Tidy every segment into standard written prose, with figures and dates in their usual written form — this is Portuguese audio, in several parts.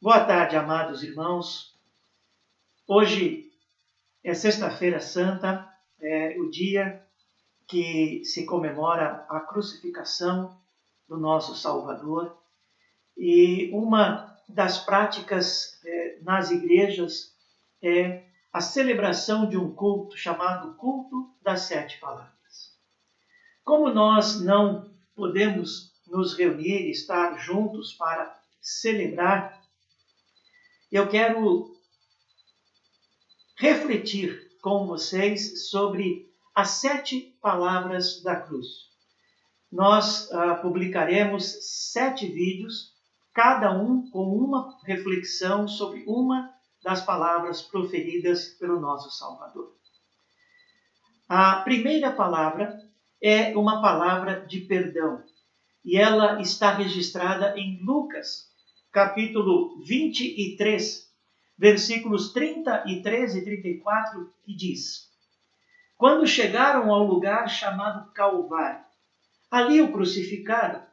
Boa tarde, amados irmãos. Hoje é Sexta-feira Santa, é o dia que se comemora a crucificação do nosso Salvador. E uma das práticas nas igrejas é a celebração de um culto chamado Culto das Sete Palavras. Como nós não podemos nos reunir e estar juntos para celebrar, eu quero refletir com vocês sobre as 7 palavras da cruz. Nós publicaremos 7 vídeos, cada um com uma reflexão sobre uma das palavras proferidas pelo nosso Salvador. A primeira palavra é uma palavra de perdão, e ela está registrada em Lucas, capítulo 23, versículos 33 e 34, que diz: Quando chegaram ao lugar chamado Calvário, ali o crucificaram,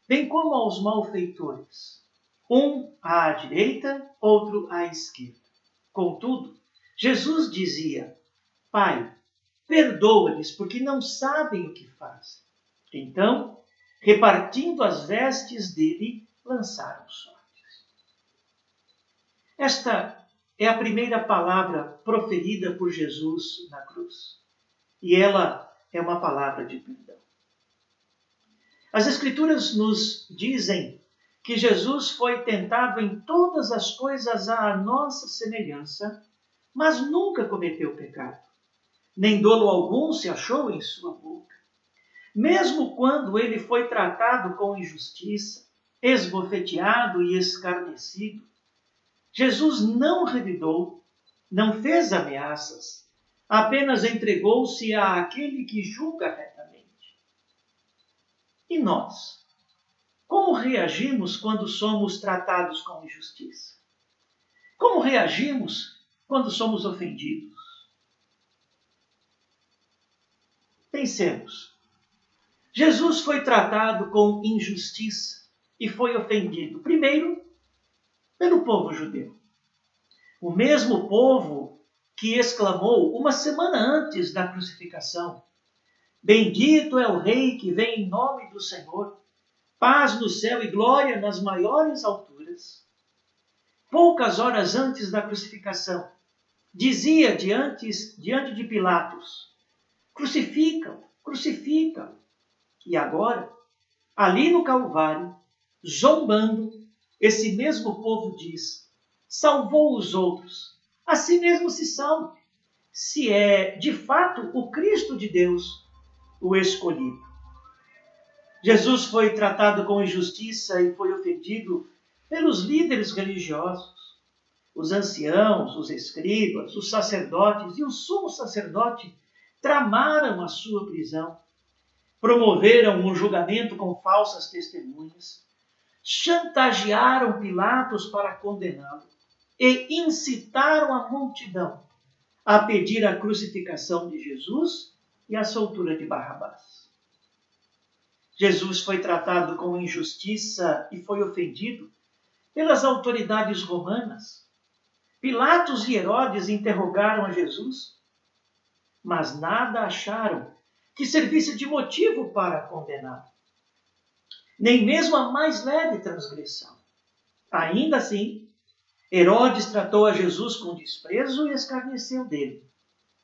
bem como aos malfeitores, um à direita, outro à esquerda. Contudo, Jesus dizia: Pai, perdoa-lhes, porque não sabem o que fazem. Então, repartindo as vestes dele, lançaram sortes. Esta é a primeira palavra proferida por Jesus na cruz. E ela é uma palavra de perdão. As Escrituras nos dizem que Jesus foi tentado em todas as coisas à nossa semelhança, mas nunca cometeu pecado. Nem dolo algum se achou em sua boca. Mesmo quando ele foi tratado com injustiça, esbofeteado e escarnecido, Jesus não revidou, não fez ameaças, apenas entregou-se àquele que julga retamente. E nós? Como reagimos quando somos tratados com injustiça? Como reagimos quando somos ofendidos? Pensemos. Jesus foi tratado com injustiça e foi ofendido, primeiro, pelo povo judeu. O mesmo povo que exclamou uma semana antes da crucificação: Bendito é o Rei que vem em nome do Senhor, paz no céu e glória nas maiores alturas. Poucas horas antes da crucificação, dizia diante de Pilatos: Crucificam, crucificam. E agora, ali no Calvário, zombando, esse mesmo povo diz: salvou os outros, a si mesmo se salve, se é de fato o Cristo de Deus, o escolhido. Jesus foi tratado com injustiça e foi ofendido pelos líderes religiosos, os anciãos, os escribas, os sacerdotes e o sumo sacerdote tramaram a sua prisão. Promoveram um julgamento com falsas testemunhas, chantagearam Pilatos para condená-lo e incitaram a multidão a pedir a crucificação de Jesus e a soltura de Barrabás. Jesus foi tratado com injustiça e foi ofendido pelas autoridades romanas. Pilatos e Herodes interrogaram a Jesus, mas nada acharam que servisse de motivo para condená-lo. Nem mesmo a mais leve transgressão. Ainda assim, Herodes tratou a Jesus com desprezo e escarneceu dele.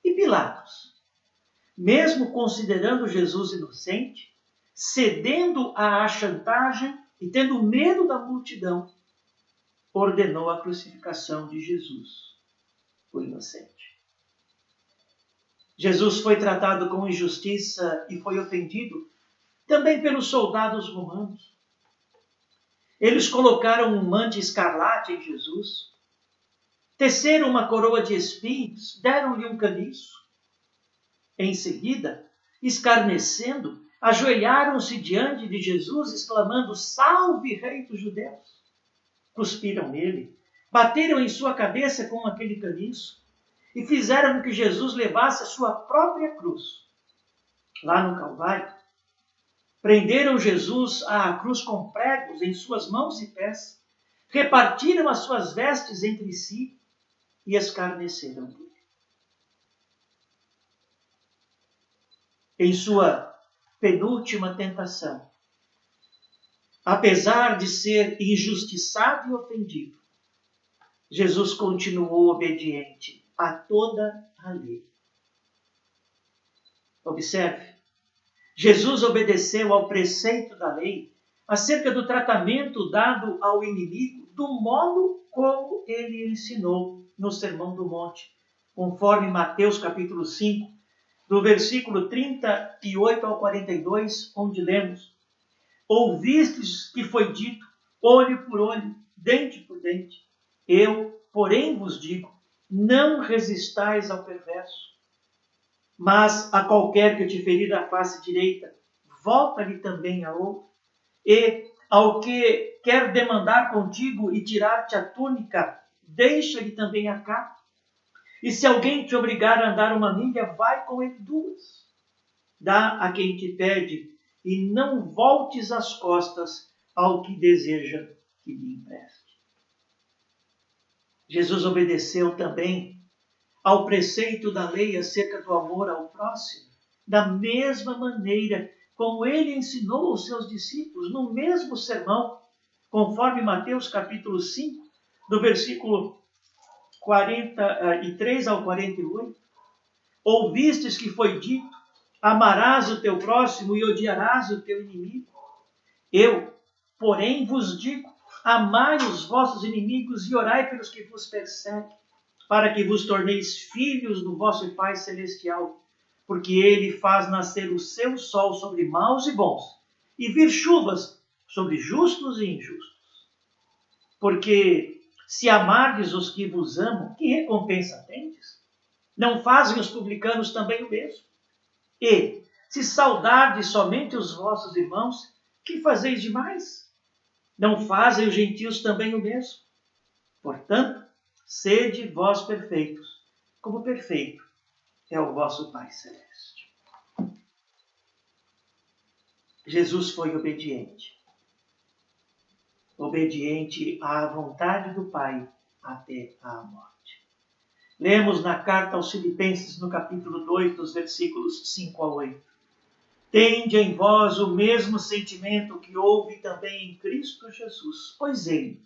E Pilatos, mesmo considerando Jesus inocente, cedendo à chantagem e tendo medo da multidão, ordenou a crucificação de Jesus, o inocente. Jesus foi tratado com injustiça e foi ofendido também pelos soldados romanos. Eles colocaram um manto escarlate em Jesus, teceram uma coroa de espinhos, deram-lhe um caniço. Em seguida, escarnecendo, ajoelharam-se diante de Jesus, exclamando: Salve, Rei dos Judeus! Cuspiram nele, bateram em sua cabeça com aquele caniço e fizeram com que Jesus levasse a sua própria cruz. Lá no Calvário, prenderam Jesus à cruz com pregos em suas mãos e pés, repartiram as suas vestes entre si e escarneceram dele. Em sua penúltima tentação, apesar de ser injustiçado e ofendido, Jesus continuou obediente a toda a lei. Observe, Jesus obedeceu ao preceito da lei acerca do tratamento dado ao inimigo do modo como ele ensinou no Sermão do Monte, conforme Mateus capítulo 5, do versículo 38 ao 42, onde lemos: ouvistes que foi dito, olho por olho, dente por dente. Eu, porém, vos digo, não resistais ao perverso. Mas a qualquer que te ferir a face direita, volta-lhe também a outra. E ao que quer demandar contigo e tirar-te a túnica, deixa-lhe também a capa. E se alguém te obrigar a andar uma milha, vai com ele duas. Dá a quem te pede, e não voltes as costas ao que deseja que lhe empreste. Jesus obedeceu também ao preceito da lei acerca do amor ao próximo, da mesma maneira como ele ensinou aos seus discípulos no mesmo sermão, conforme Mateus capítulo 5, do versículo 43 ao 48. Ouvistes que foi dito, amarás o teu próximo e odiarás o teu inimigo. Eu, porém, vos digo, amai os vossos inimigos e orai pelos que vos perseguem, para que vos torneis filhos do vosso Pai Celestial, porque ele faz nascer o seu sol sobre maus e bons, e vir chuvas sobre justos e injustos. Porque se amardes os que vos amam, que recompensa tendes? Não fazem os publicanos também o mesmo? E, se saudardes somente os vossos irmãos, que fazeis demais? Não fazem os gentios também o mesmo? Portanto, sede vós perfeitos, como perfeito é o vosso Pai Celeste. Jesus foi obediente. Obediente à vontade do Pai até à morte. Lemos na carta aos Filipenses, no capítulo 2, dos versículos 5 a 8. Tende em vós o mesmo sentimento que houve também em Cristo Jesus, pois ele,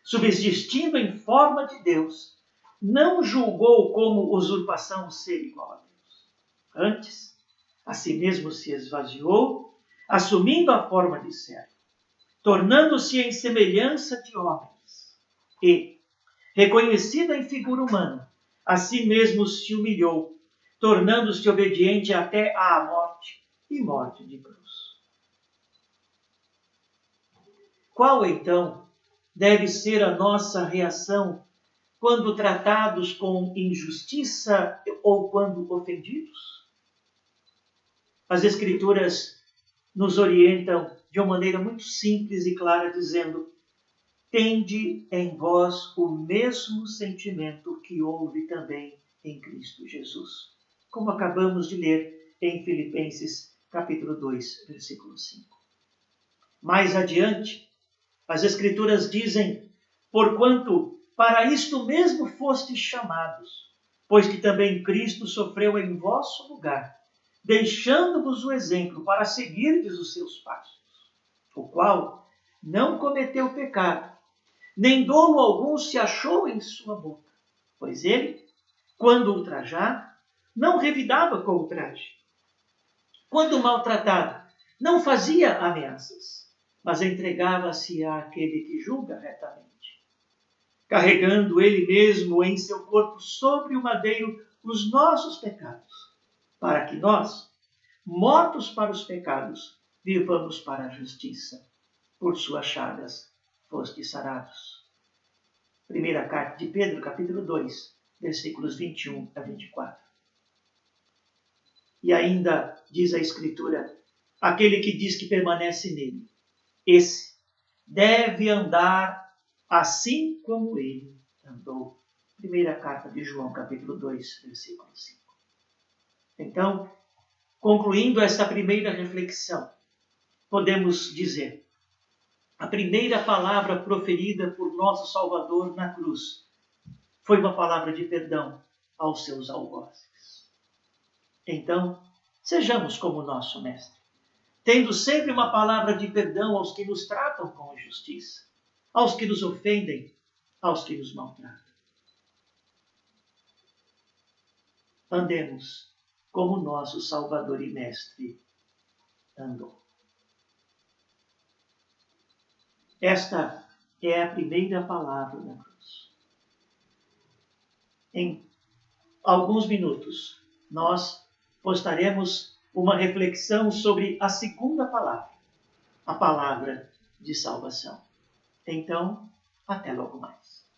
subsistindo em forma de Deus, não julgou como usurpação ser igual a Deus. Antes, a si mesmo se esvaziou, assumindo a forma de servo, tornando-se em semelhança de homens. E, reconhecido em figura humana, a si mesmo se humilhou, tornando-se obediente até à morte e morte de cruz. Qual, então, deve ser a nossa reação quando tratados com injustiça ou quando ofendidos? As Escrituras nos orientam de uma maneira muito simples e clara, dizendo: tende em vós o mesmo sentimento que houve também em Cristo Jesus, como acabamos de ler em Filipenses capítulo 2, versículo 5. Mais adiante, as Escrituras dizem: porquanto para isto mesmo fostes chamados, pois que também Cristo sofreu em vosso lugar, deixando-vos o exemplo para seguirdes os seus passos, o qual não cometeu pecado, nem dolo algum se achou em sua boca, pois ele, quando ultrajado, não revidava com ultraje. Quando maltratado, não fazia ameaças, mas entregava-se àquele que julga retamente, carregando ele mesmo em seu corpo sobre o madeiro os nossos pecados, para que nós, mortos para os pecados, vivamos para a justiça. Por suas chagas fostes sarados. Primeira carta de Pedro, capítulo 2, versículos 21 a 24. E ainda diz a Escritura: aquele que diz que permanece nele, esse deve andar assim como ele andou. Primeira carta de João, capítulo 2, versículo 5. Então, concluindo esta primeira reflexão, podemos dizer: A primeira palavra proferida por nosso Salvador na cruz foi uma palavra de perdão aos seus algozes. Então, sejamos como nosso Mestre, tendo sempre uma palavra de perdão aos que nos tratam com injustiça, aos que nos ofendem, aos que nos maltratam. Andemos como nosso Salvador e Mestre andou. Esta é a primeira palavra da cruz. Em alguns minutos, nós postaremos uma reflexão sobre a segunda palavra, a palavra de salvação. Então, até logo mais.